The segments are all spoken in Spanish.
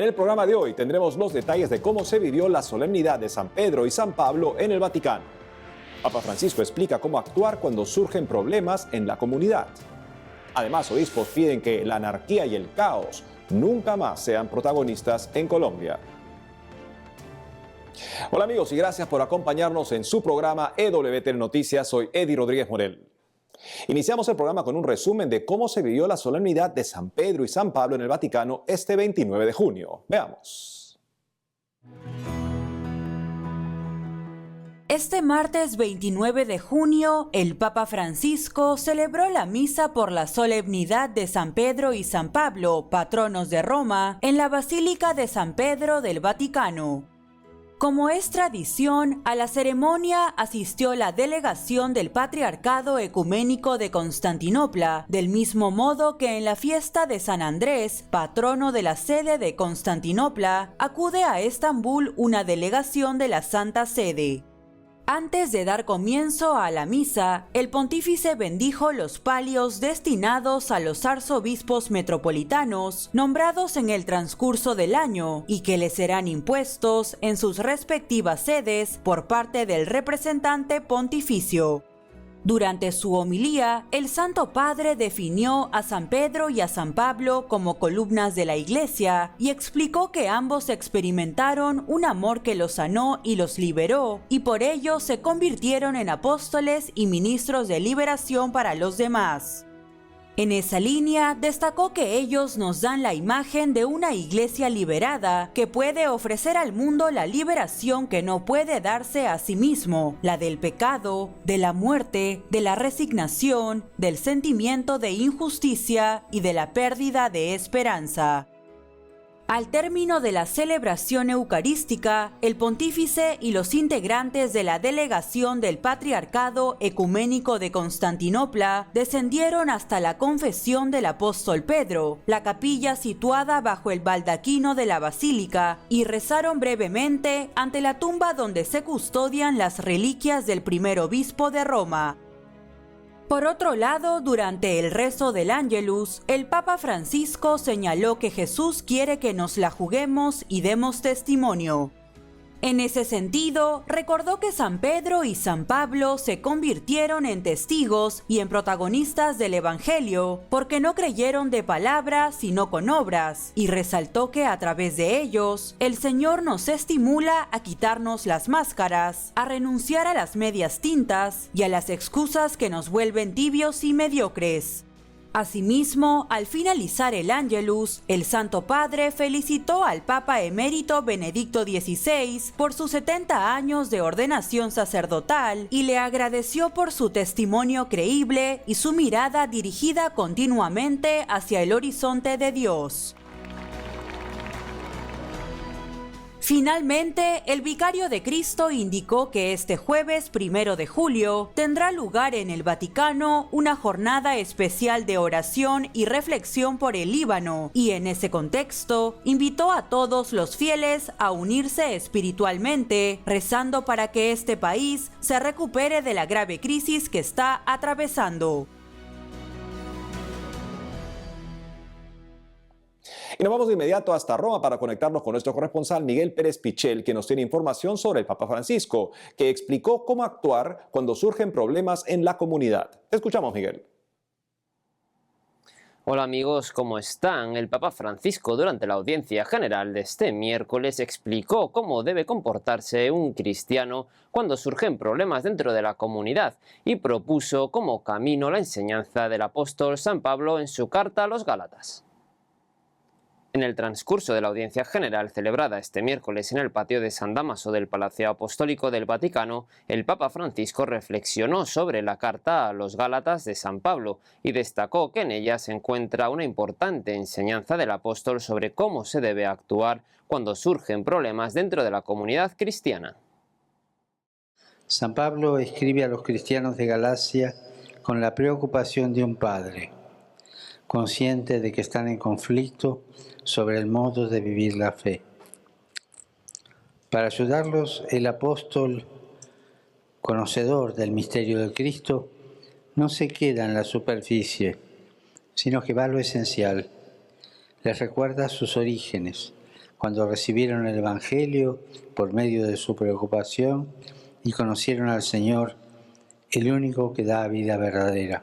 En el programa de hoy tendremos los detalles de cómo se vivió la solemnidad de San Pedro y San Pablo en el Vaticano. Papa Francisco explica cómo actuar cuando surgen problemas en la comunidad. Además, obispos piden que la anarquía y el caos nunca más sean protagonistas en Colombia. Hola amigos y gracias por acompañarnos en su programa EWTN Noticias. Soy Eddie Rodríguez Morel. Iniciamos el programa con un resumen de cómo se vivió la solemnidad de San Pedro y San Pablo en el Vaticano este 29 de junio. Veamos. Este martes 29 de junio, el Papa Francisco celebró la misa por la solemnidad de San Pedro y San Pablo, patronos de Roma, en la Basílica de San Pedro del Vaticano. Como es tradición, a la ceremonia asistió la delegación del Patriarcado Ecuménico de Constantinopla, del mismo modo que en la fiesta de San Andrés, patrono de la sede de Constantinopla, acude a Estambul una delegación de la Santa Sede. Antes de dar comienzo a la misa, el pontífice bendijo los palios destinados a los arzobispos metropolitanos nombrados en el transcurso del año y que les serán impuestos en sus respectivas sedes por parte del representante pontificio. Durante su homilía, el Santo Padre definió a San Pedro y a San Pablo como columnas de la Iglesia y explicó que ambos experimentaron un amor que los sanó y los liberó, y por ello se convirtieron en apóstoles y ministros de liberación para los demás. En esa línea, destacó que ellos nos dan la imagen de una iglesia liberada que puede ofrecer al mundo la liberación que no puede darse a sí mismo, la del pecado, de la muerte, de la resignación, del sentimiento de injusticia y de la pérdida de esperanza. Al término de la celebración eucarística, el pontífice y los integrantes de la delegación del Patriarcado Ecuménico de Constantinopla descendieron hasta la confesión del apóstol Pedro, la capilla situada bajo el baldaquino de la basílica, y rezaron brevemente ante la tumba donde se custodian las reliquias del primer obispo de Roma. Por otro lado, durante el rezo del Ángelus, el Papa Francisco señaló que Jesús quiere que nos la juguemos y demos testimonio. En ese sentido, recordó que San Pedro y San Pablo se convirtieron en testigos y en protagonistas del Evangelio porque no creyeron de palabra sino con obras, y resaltó que a través de ellos, el Señor nos estimula a quitarnos las máscaras, a renunciar a las medias tintas y a las excusas que nos vuelven tibios y mediocres. Asimismo, al finalizar el Ángelus, el Santo Padre felicitó al Papa Emérito Benedicto XVI por sus 70 años de ordenación sacerdotal y le agradeció por su testimonio creíble y su mirada dirigida continuamente hacia el horizonte de Dios. Finalmente, el vicario de Cristo indicó que este jueves 1 de julio tendrá lugar en el Vaticano una jornada especial de oración y reflexión por el Líbano, y en ese contexto invitó a todos los fieles a unirse espiritualmente, rezando para que este país se recupere de la grave crisis que está atravesando. Y nos vamos de inmediato hasta Roma para conectarnos con nuestro corresponsal Miguel Pérez Pichel, que nos tiene información sobre el Papa Francisco, que explicó cómo actuar cuando surgen problemas en la comunidad. Te escuchamos, Miguel. Hola amigos, ¿cómo están? El Papa Francisco durante la audiencia general de este miércoles explicó cómo debe comportarse un cristiano cuando surgen problemas dentro de la comunidad y propuso como camino la enseñanza del apóstol San Pablo en su carta a los Gálatas. En el transcurso de la audiencia general celebrada este miércoles en el patio de San Dámaso del Palacio Apostólico del Vaticano, el Papa Francisco reflexionó sobre la carta a los Gálatas de San Pablo y destacó que en ella se encuentra una importante enseñanza del apóstol sobre cómo se debe actuar cuando surgen problemas dentro de la comunidad cristiana. San Pablo escribe a los cristianos de Galacia con la preocupación de un padre, consciente de que están en conflicto sobre el modo de vivir la fe. Para ayudarlos, el apóstol, conocedor del misterio del Cristo, no se queda en la superficie, sino que va a lo esencial. Les recuerda sus orígenes, cuando recibieron el Evangelio por medio de su preocupación y conocieron al Señor, el único que da vida verdadera.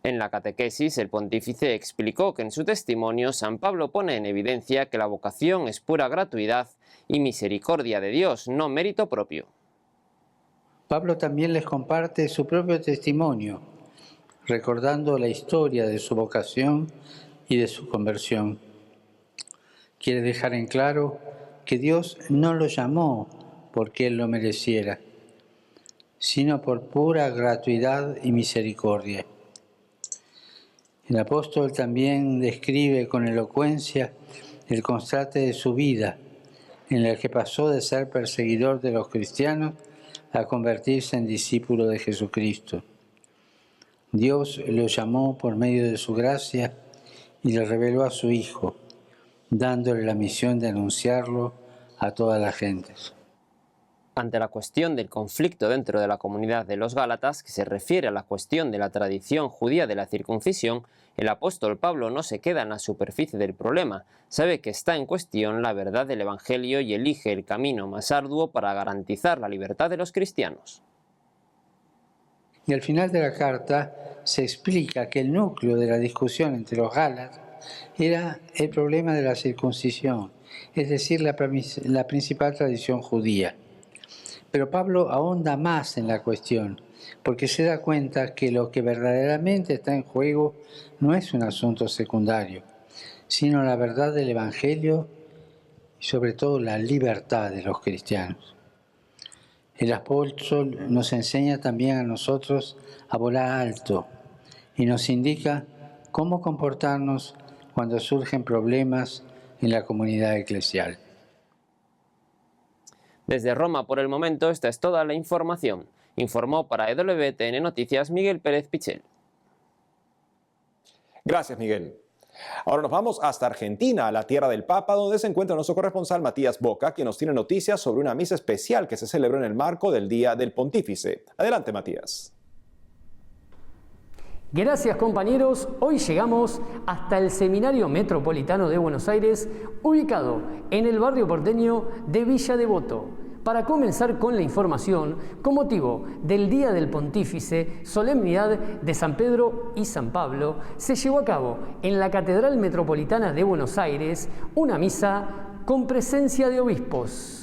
En la catequesis, el pontífice explicó que en su testimonio San Pablo pone en evidencia que la vocación es pura gratuidad y misericordia de Dios, no mérito propio. Pablo también les comparte su propio testimonio, recordando la historia de su vocación y de su conversión. Quiere dejar en claro que Dios no lo llamó porque él lo mereciera, sino por pura gratuidad y misericordia. El apóstol también describe con elocuencia el contraste de su vida, en el que pasó de ser perseguidor de los cristianos a convertirse en discípulo de Jesucristo. Dios lo llamó por medio de su gracia y le reveló a su Hijo, dándole la misión de anunciarlo a todas las gentes. Ante la cuestión del conflicto dentro de la comunidad de los Gálatas, que se refiere a la cuestión de la tradición judía de la circuncisión, el apóstol Pablo no se queda en la superficie del problema, sabe que está en cuestión la verdad del Evangelio y elige el camino más arduo para garantizar la libertad de los cristianos. Y al final de la carta se explica que el núcleo de la discusión entre los Gálatas era el problema de la circuncisión, es decir, la principal tradición judía. Pero Pablo ahonda más en la cuestión, porque se da cuenta que lo que verdaderamente está en juego no es un asunto secundario, sino la verdad del Evangelio y sobre todo la libertad de los cristianos. El apóstol nos enseña también a nosotros a volar alto y nos indica cómo comportarnos cuando surgen problemas en la comunidad eclesial. Desde Roma, por el momento, esta es toda la información. Informó para EWTN Noticias Miguel Pérez Pichel. Gracias, Miguel. Ahora nos vamos hasta Argentina, a la tierra del Papa, donde se encuentra nuestro corresponsal Matías Boca, quien nos tiene noticias sobre una misa especial que se celebró en el marco del Día del Pontífice. Adelante, Matías. Gracias, compañeros. Hoy llegamos hasta el Seminario Metropolitano de Buenos Aires, ubicado en el barrio porteño de Villa Devoto, para comenzar con la información con motivo del Día del Pontífice, solemnidad de San Pedro y San Pablo. Se llevó a cabo en la Catedral Metropolitana de Buenos Aires una misa con presencia de obispos.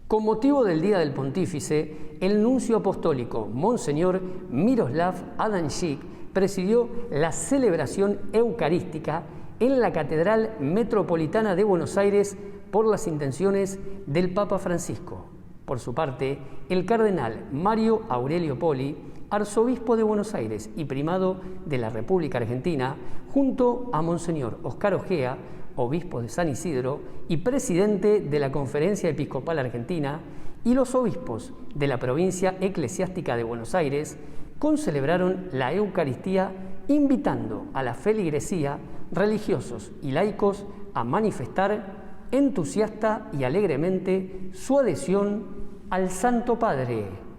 Con motivo del Día del Pontífice, el nuncio apostólico Monseñor Miroslav Adamczyk presidió la celebración eucarística en la Catedral Metropolitana de Buenos Aires por las intenciones del Papa Francisco. Por su parte, el cardenal Mario Aurelio Poli, arzobispo de Buenos Aires y primado de la República Argentina, junto a Monseñor Oscar Ojea, obispo de San Isidro y presidente de la Conferencia Episcopal Argentina, y los obispos de la provincia eclesiástica de Buenos Aires, concelebraron la Eucaristía invitando a la feligresía, religiosos y laicos a manifestar entusiasta y alegremente su adhesión al Santo Padre.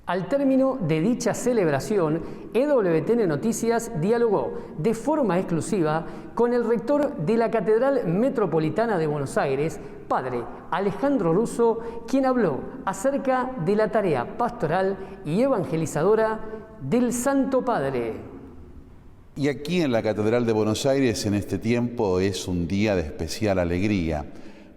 Al término de dicha celebración, EWTN Noticias dialogó de forma exclusiva con el rector de la Catedral Metropolitana de Buenos Aires, padre Alejandro Russo, quien habló acerca de la tarea pastoral y evangelizadora del Santo Padre. Y aquí en la Catedral de Buenos Aires en este tiempo es un día de especial alegría,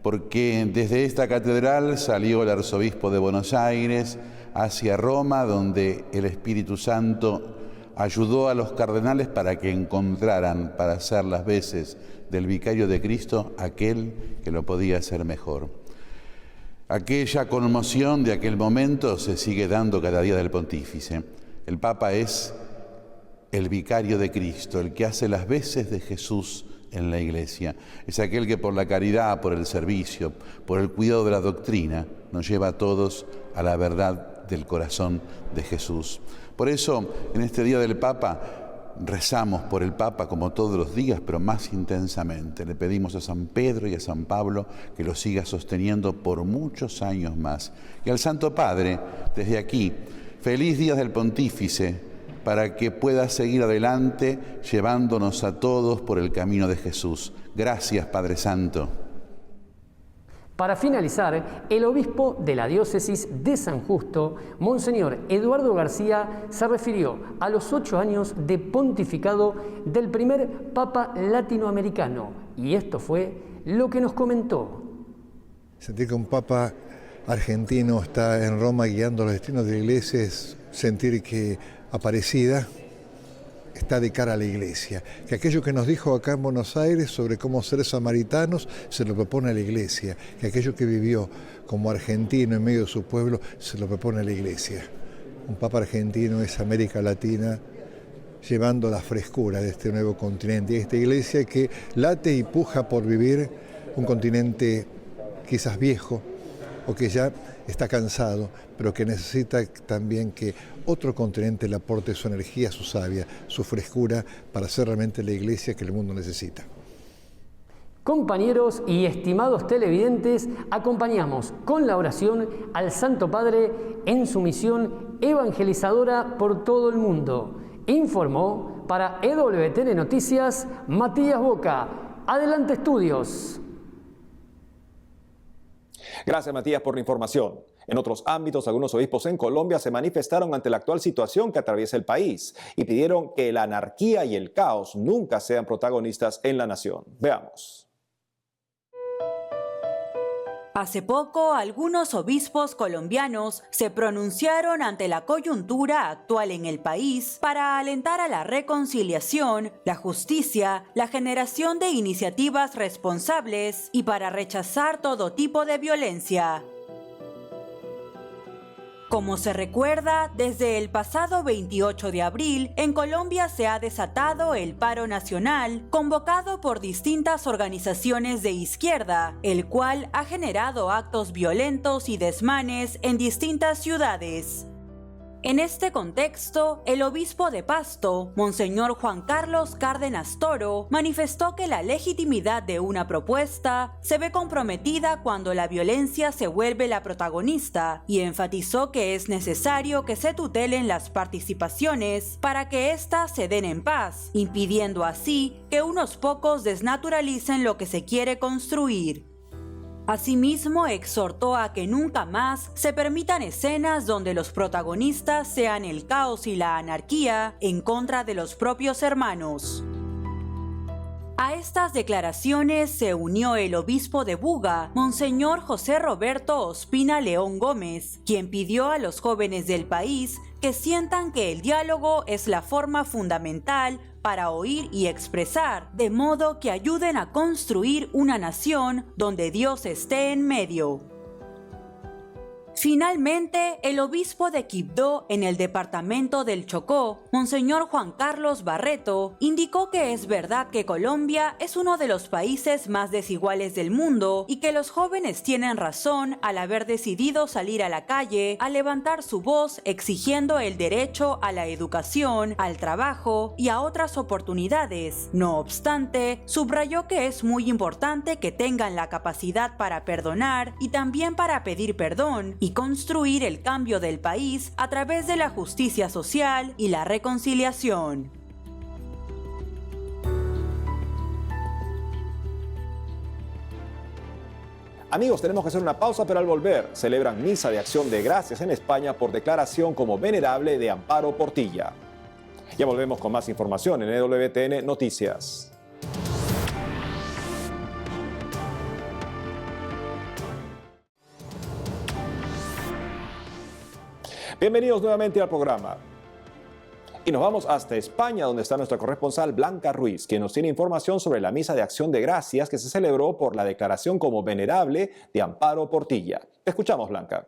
porque desde esta catedral salió el arzobispo de Buenos Aires hacia Roma, donde el Espíritu Santo ayudó a los cardenales para que encontraran, para hacer las veces del vicario de Cristo, aquel que lo podía hacer mejor. Aquella conmoción de aquel momento se sigue dando cada día del pontífice. El Papa es el vicario de Cristo, el que hace las veces de Jesús en la Iglesia. Es aquel que por la caridad, por el servicio, por el cuidado de la doctrina, nos lleva a todos a la verdad del corazón de Jesús. Por eso, en este Día del Papa, rezamos por el Papa como todos los días, pero más intensamente. Le pedimos a San Pedro y a San Pablo que lo siga sosteniendo por muchos años más. Y al Santo Padre, desde aquí, feliz Día del Pontífice, para que pueda seguir adelante llevándonos a todos por el camino de Jesús. Gracias, Padre Santo. Para finalizar, el obispo de la diócesis de San Justo, Monseñor Eduardo García, se refirió a los 8 años de pontificado del primer Papa latinoamericano. Y esto fue lo que nos comentó. Sentir que un Papa argentino está en Roma guiando los destinos de la Iglesia es sentir que Aparecida está de cara a la Iglesia, que aquello que nos dijo acá en Buenos Aires sobre cómo ser samaritanos se lo propone a la Iglesia, que aquello que vivió como argentino en medio de su pueblo se lo propone a la Iglesia. Un Papa argentino es América Latina llevando la frescura de este nuevo continente y esta Iglesia que late y puja por vivir un continente quizás viejo o que ya está cansado, pero que necesita también que otro continente le aporte su energía, su savia, su frescura para ser realmente la Iglesia que el mundo necesita. Compañeros y estimados televidentes, acompañamos con la oración al Santo Padre en su misión evangelizadora por todo el mundo. Informó para EWTN Noticias Matías Boca. Adelante, estudios. Gracias, Matías, por la información. En otros ámbitos, algunos obispos en Colombia se manifestaron ante la actual situación que atraviesa el país y pidieron que la anarquía y el caos nunca sean protagonistas en la nación. Veamos. Hace poco, algunos obispos colombianos se pronunciaron ante la coyuntura actual en el país para alentar a la reconciliación, la justicia, la generación de iniciativas responsables y para rechazar todo tipo de violencia. Como se recuerda, desde el pasado 28 de abril, en Colombia se ha desatado el paro nacional, convocado por distintas organizaciones de izquierda, el cual ha generado actos violentos y desmanes en distintas ciudades. En este contexto, el obispo de Pasto, Monseñor Juan Carlos Cárdenas Toro, manifestó que la legitimidad de una propuesta se ve comprometida cuando la violencia se vuelve la protagonista y enfatizó que es necesario que se tutelen las participaciones para que éstas se den en paz, impidiendo así que unos pocos desnaturalicen lo que se quiere construir. Asimismo, exhortó a que nunca más se permitan escenas donde los protagonistas sean el caos y la anarquía en contra de los propios hermanos. A estas declaraciones se unió el obispo de Buga, Monseñor José Roberto Ospina León Gómez, quien pidió a los jóvenes del país que sientan que el diálogo es la forma fundamental para oír y expresar, de modo que ayuden a construir una nación donde Dios esté en medio. Finalmente, el obispo de Quibdó, en el departamento del Chocó, Monseñor Juan Carlos Barreto, indicó que es verdad que Colombia es uno de los países más desiguales del mundo y que los jóvenes tienen razón al haber decidido salir a la calle a levantar su voz exigiendo el derecho a la educación, al trabajo y a otras oportunidades. No obstante, subrayó que es muy importante que tengan la capacidad para perdonar y también para pedir perdón y construir el cambio del país a través de la justicia social y la reconciliación. Amigos, tenemos que hacer una pausa, pero al volver celebran misa de acción de gracias en España por declaración como venerable de Amparo Portilla. Ya volvemos con más información en EWTN Noticias. Bienvenidos nuevamente al programa. Y nos vamos hasta España, donde está nuestra corresponsal Blanca Ruiz, quien nos tiene información sobre la misa de acción de gracias que se celebró por la declaración como venerable de Amparo Portilla. Te escuchamos, Blanca.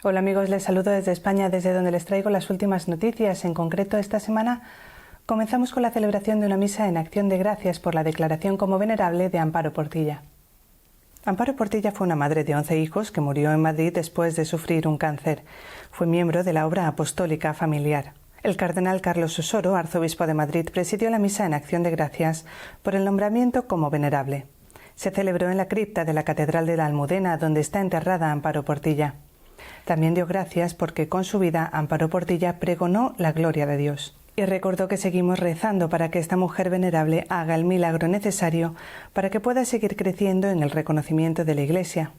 Hola amigos, les saludo desde España, desde donde les traigo las últimas noticias. En concreto, esta semana comenzamos con la celebración de una misa en acción de gracias por la declaración como venerable de Amparo Portilla. Amparo Portilla fue una madre de 11 hijos que murió en Madrid después de sufrir un cáncer. Fue miembro de la obra apostólica familiar. El cardenal Carlos Osoro, arzobispo de Madrid, presidió la misa en acción de gracias por el nombramiento como venerable. Se celebró en la cripta de la Catedral de la Almudena, donde está enterrada Amparo Portilla. También dio gracias porque con su vida Amparo Portilla pregonó la gloria de Dios. Y recordó que seguimos rezando para que esta mujer venerable haga el milagro necesario para que pueda seguir creciendo en el reconocimiento de la Iglesia.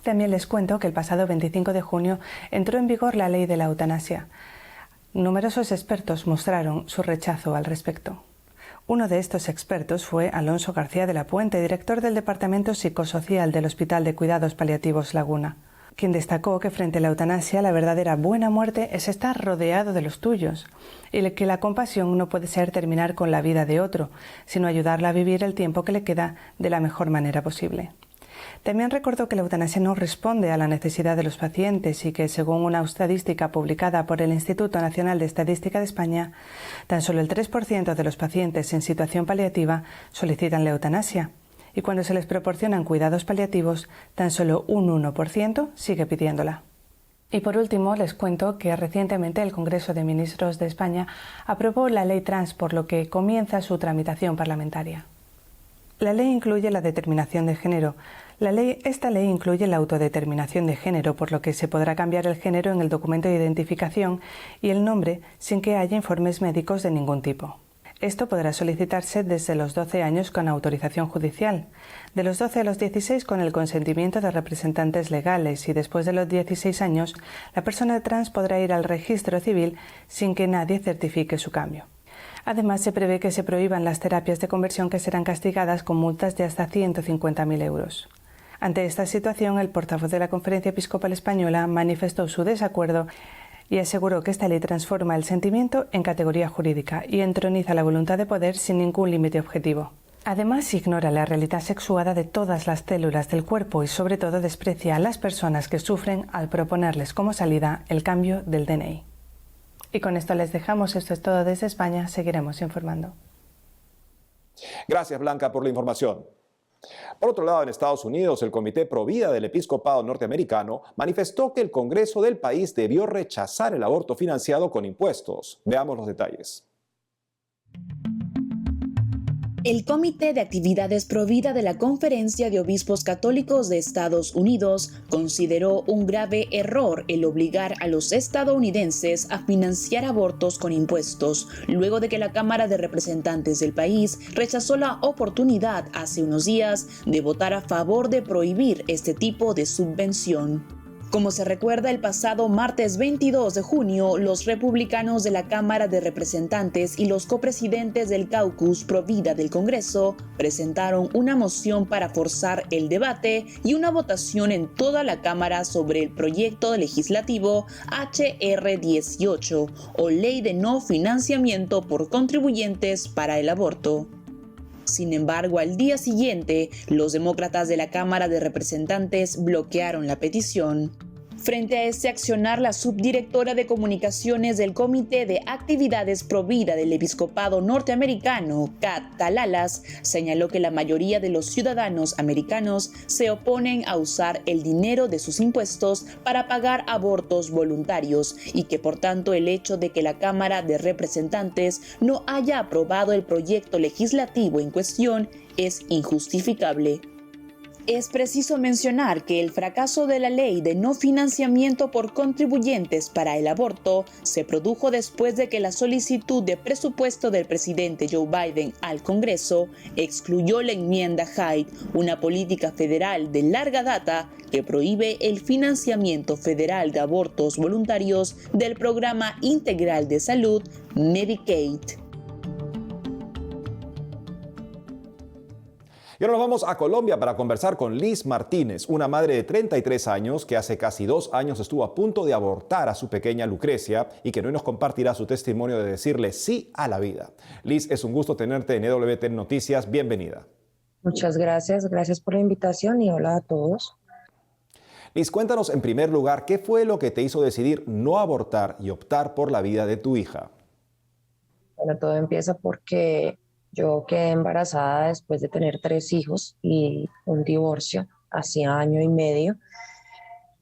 También les cuento que el pasado 25 de junio entró en vigor la ley de la eutanasia. Numerosos expertos mostraron su rechazo al respecto. Uno de estos expertos fue Alonso García de la Puente, director del Departamento Psicosocial del Hospital de Cuidados Paliativos Laguna, quien destacó que frente a la eutanasia la verdadera buena muerte es estar rodeado de los tuyos y que la compasión no puede ser terminar con la vida de otro, sino ayudarla a vivir el tiempo que le queda de la mejor manera posible. También recordó que la eutanasia no responde a la necesidad de los pacientes y que, según una estadística publicada por el Instituto Nacional de Estadística de España, tan solo el 3% de los pacientes en situación paliativa solicitan la eutanasia. Y cuando se les proporcionan cuidados paliativos, tan solo un 1% sigue pidiéndola. Y por último, les cuento que recientemente el Congreso de Ministros de España aprobó la ley trans, por lo que comienza su tramitación parlamentaria. La ley incluye la determinación de género. Esta ley incluye la autodeterminación de género, por lo que se podrá cambiar el género en el documento de identificación y el nombre sin que haya informes médicos de ningún tipo. Esto podrá solicitarse desde los 12 años con autorización judicial, de los 12 a los 16 con el consentimiento de representantes legales y después de los 16 años la persona trans podrá ir al registro civil sin que nadie certifique su cambio. Además, se prevé que se prohíban las terapias de conversión, que serán castigadas con multas de hasta 150.000 euros. Ante esta situación, el portavoz de la Conferencia Episcopal Española manifestó su desacuerdo y aseguró que esta ley transforma el sentimiento en categoría jurídica y entroniza la voluntad de poder sin ningún límite objetivo. Además, ignora la realidad sexuada de todas las células del cuerpo y, sobre todo, desprecia a las personas que sufren al proponerles como salida el cambio del DNI. Y con esto les dejamos. Esto es todo desde España. Seguiremos informando. Gracias, Blanca, por la información. Por otro lado, en Estados Unidos, el Comité Pro Vida del Episcopado norteamericano manifestó que el Congreso del país debió rechazar el aborto financiado con impuestos. Veamos los detalles. El Comité de Actividades Pro Vida de la Conferencia de Obispos Católicos de Estados Unidos consideró un grave error el obligar a los estadounidenses a financiar abortos con impuestos, luego de que la Cámara de Representantes del país rechazó la oportunidad hace unos días de votar a favor de prohibir este tipo de subvención. Como se recuerda, el pasado martes 22 de junio, los republicanos de la Cámara de Representantes y los copresidentes del Caucus Pro Vida del Congreso presentaron una moción para forzar el debate y una votación en toda la Cámara sobre el proyecto legislativo HR 18, o Ley de No Financiamiento por Contribuyentes para el Aborto. Sin embargo, al día siguiente, los demócratas de la Cámara de Representantes bloquearon la petición. Frente a este accionar, la subdirectora de comunicaciones del Comité de Actividades Pro Vida del Episcopado norteamericano, Kat Talalas, señaló que la mayoría de los ciudadanos americanos se oponen a usar el dinero de sus impuestos para pagar abortos voluntarios y que, por tanto, el hecho de que la Cámara de Representantes no haya aprobado el proyecto legislativo en cuestión es injustificable. Es preciso mencionar que el fracaso de la ley de no financiamiento por contribuyentes para el aborto se produjo después de que la solicitud de presupuesto del presidente Joe Biden al Congreso excluyó la enmienda Hyde, una política federal de larga data que prohíbe el financiamiento federal de abortos voluntarios del Programa Integral de Salud, Medicaid. Y ahora nos vamos a Colombia para conversar con Liz Martínez, una madre de 33 años que hace casi 2 años estuvo a punto de abortar a su pequeña Lucrecia y que hoy nos compartirá su testimonio de decirle sí a la vida. Liz, es un gusto tenerte en EWT Noticias. Bienvenida. Muchas gracias. Gracias por la invitación y hola a todos. Liz, cuéntanos en primer lugar, ¿qué fue lo que te hizo decidir no abortar y optar por la vida de tu hija? Bueno, todo empieza porque yo quedé embarazada después de tener 3 hijos y un divorcio hacía 1 año y medio.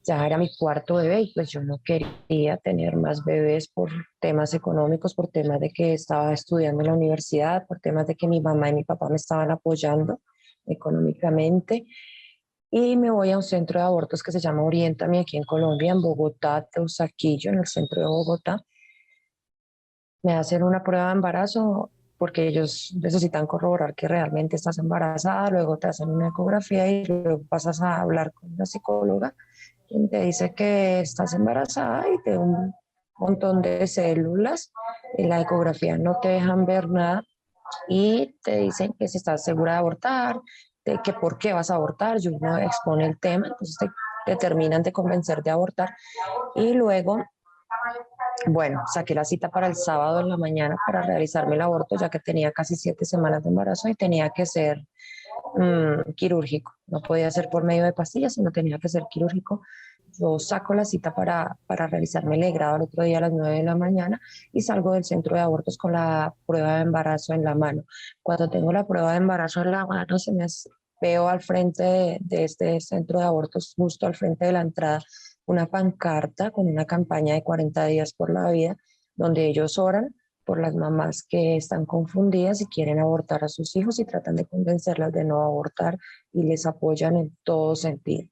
Ya era mi 4.º bebé y pues yo no quería tener más bebés por temas económicos, por temas de que estaba estudiando en la universidad, por temas de que mi mamá y mi papá me estaban apoyando económicamente. y me voy a un centro de abortos que se llama Oriéntame aquí en Colombia, en Bogotá, Teusaquillo, en el centro de Bogotá. Me hacen una prueba de embarazo porque ellos necesitan corroborar que realmente estás embarazada, luego te hacen una ecografía y luego pasas a hablar con una psicóloga quien te dice que estás embarazada y te da un montón de células. En la ecografía no te dejan ver nada y te dicen que si estás segura de abortar, de que por qué vas a abortar, y uno expone el tema, entonces te terminan de convencer de abortar. Y luego, bueno, saqué la cita para el sábado en la mañana para realizarme el aborto, ya que tenía casi 7 semanas de embarazo y tenía que ser quirúrgico. No podía ser por medio de pastillas, sino tenía que ser quirúrgico. Yo saco la cita para realizarme el legrado el otro día a las 9 de la mañana y salgo del centro de abortos con la prueba de embarazo en la mano. Cuando tengo la prueba de embarazo en la mano, veo al frente de este centro de abortos, justo al frente de la entrada, una pancarta con una campaña de 40 días por la vida, donde ellos oran por las mamás que están confundidas y quieren abortar a sus hijos y tratan de convencerlas de no abortar y les apoyan en todo sentido.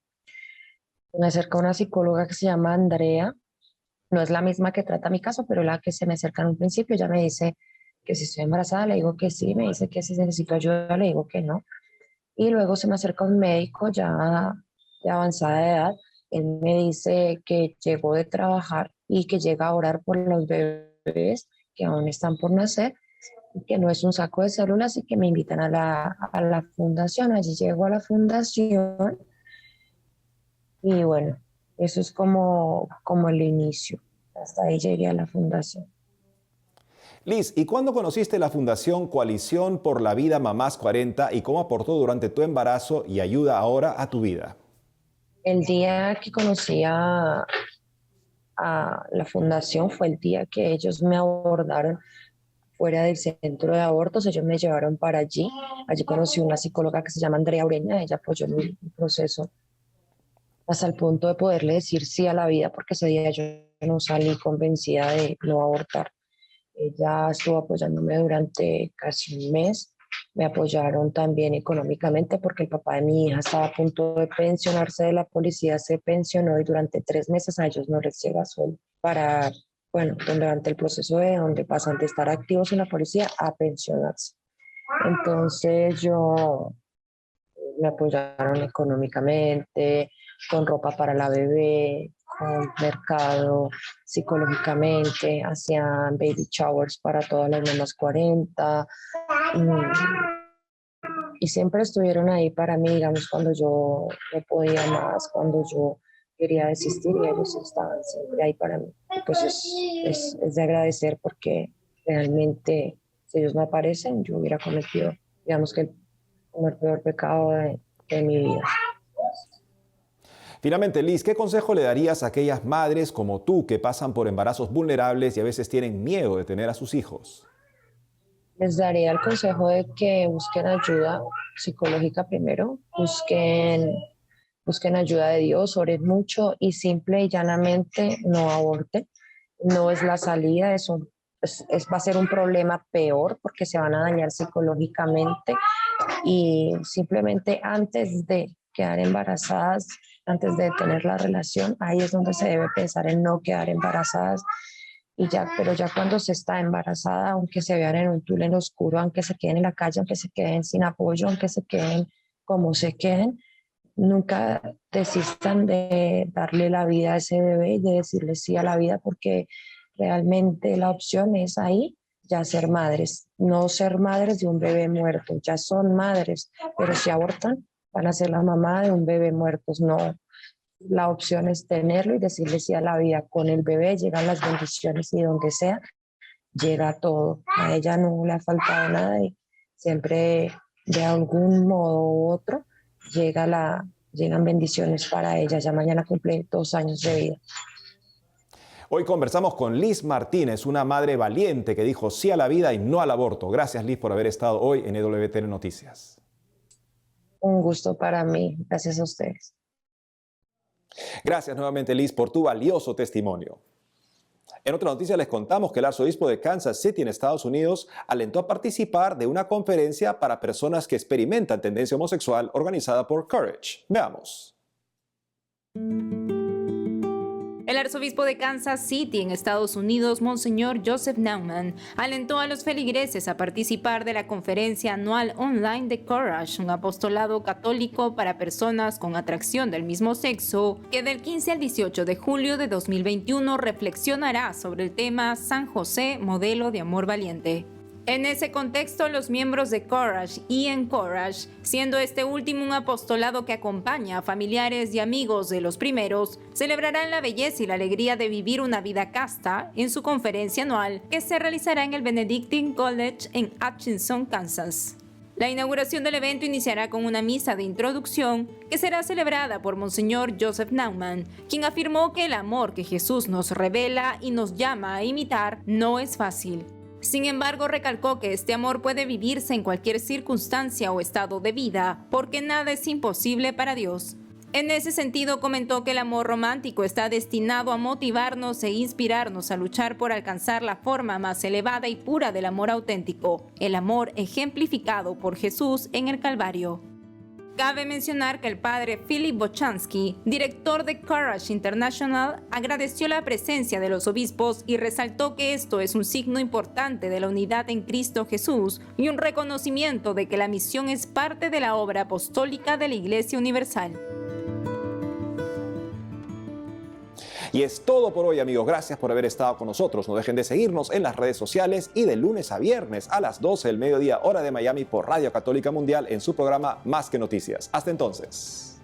Me acerca una psicóloga que se llama Andrea, no es la misma que trata mi caso, pero la que se me acerca en un principio. Ella me dice que si estoy embarazada, le digo que sí, me dice que si necesito ayuda, le digo que no. Y luego se me acerca un médico ya de avanzada edad, él me dice que llegó de trabajar y que llega a orar por los bebés que aún están por nacer, y que no es un saco de células y que me invitan a la fundación. Allí llego a la fundación y bueno, eso es como el inicio. Hasta ahí llegué a la fundación. Liz, ¿y cuándo conociste la Fundación Coalición por la Vida Mamás 40 y cómo aportó durante tu embarazo y ayuda ahora a tu vida? El día que conocí a la fundación fue el día que ellos me abordaron fuera del centro de abortos. Ellos me llevaron para allí. Allí conocí una psicóloga que se llama Andrea Ureña. Ella apoyó mi proceso hasta el punto de poderle decir sí a la vida, porque ese día yo no salí convencida de no abortar. Ella estuvo apoyándome durante casi un mes. Me apoyaron también económicamente porque el papá de mi hija estaba a punto de pensionarse de la policía, se pensionó y durante 3 meses a ellos no les llega sueldo para, bueno, durante el proceso de donde pasan de estar activos en la policía a pensionarse. Entonces me apoyaron económicamente, con ropa para la bebé, con mercado, psicológicamente, hacían baby showers para todas las mamás 40. Y siempre estuvieron ahí para mí, digamos, cuando yo no podía más, cuando yo quería desistir, y ellos estaban siempre ahí para mí. Y pues es de agradecer, porque realmente si ellos no aparecen, yo hubiera cometido, digamos que el peor pecado de mi vida. Finalmente, Liz, ¿qué consejo le darías a aquellas madres como tú que pasan por embarazos vulnerables y a veces tienen miedo de tener a sus hijos? Les daría el consejo de que busquen ayuda psicológica primero, busquen ayuda de Dios, oren mucho y simple y llanamente no aborten. No es la salida, va a ser un problema peor porque se van a dañar psicológicamente, y simplemente antes de quedar embarazadas, antes de tener la relación, ahí es donde se debe pensar en no quedar embarazadas. Pero ya cuando se está embarazada, aunque se vean en un túnel oscuro, aunque se queden en la calle, aunque se queden sin apoyo, aunque se queden como se queden, nunca desistan de darle la vida a ese bebé y de decirle sí a la vida, porque realmente la opción es ahí ya ser madres, no ser madres de un bebé muerto. Ya son madres, pero si abortan van a ser la mamá de un bebé muerto. No, la opción es tenerlo y decirle sí a la vida. Con el bebé llegan las bendiciones y donde sea llega todo. A ella no le ha faltado nada y siempre de algún modo u otro llegan bendiciones para ella. Ya mañana cumple 2 años de vida. Hoy conversamos con Liz Martínez, una madre valiente que dijo sí a la vida y no al aborto. Gracias, Liz, por haber estado hoy en EWTN Noticias. Un gusto para mí. Gracias a ustedes. Gracias nuevamente, Liz, por tu valioso testimonio. En otra noticia les contamos que el arzobispo de Kansas City en Estados Unidos alentó a participar de una conferencia para personas que experimentan tendencia homosexual organizada por Courage. Veamos. El arzobispo de Kansas City en Estados Unidos, Monseñor Joseph Naumann, alentó a los feligreses a participar de la conferencia anual online de Courage, un apostolado católico para personas con atracción del mismo sexo, que del 15 al 18 de julio de 2021 reflexionará sobre el tema San José, modelo de amor valiente. En ese contexto, los miembros de Courage y Encourage, siendo este último un apostolado que acompaña a familiares y amigos de los primeros, celebrarán la belleza y la alegría de vivir una vida casta en su conferencia anual que se realizará en el Benedictine College en Atchison, Kansas. La inauguración del evento iniciará con una misa de introducción que será celebrada por Monseñor Joseph Naumann, quien afirmó que el amor que Jesús nos revela y nos llama a imitar no es fácil. Sin embargo, recalcó que este amor puede vivirse en cualquier circunstancia o estado de vida, porque nada es imposible para Dios. En ese sentido, comentó que el amor romántico está destinado a motivarnos e inspirarnos a luchar por alcanzar la forma más elevada y pura del amor auténtico, el amor ejemplificado por Jesús en el Calvario. Cabe mencionar que el padre Philip Bochansky, director de Courage International, agradeció la presencia de los obispos y resaltó que esto es un signo importante de la unidad en Cristo Jesús y un reconocimiento de que la misión es parte de la obra apostólica de la Iglesia Universal. Y es todo por hoy, amigos. Gracias por haber estado con nosotros. No dejen de seguirnos en las redes sociales y de lunes a viernes a las 12 del mediodía, hora de Miami, por Radio Católica Mundial en su programa Más que Noticias. Hasta entonces.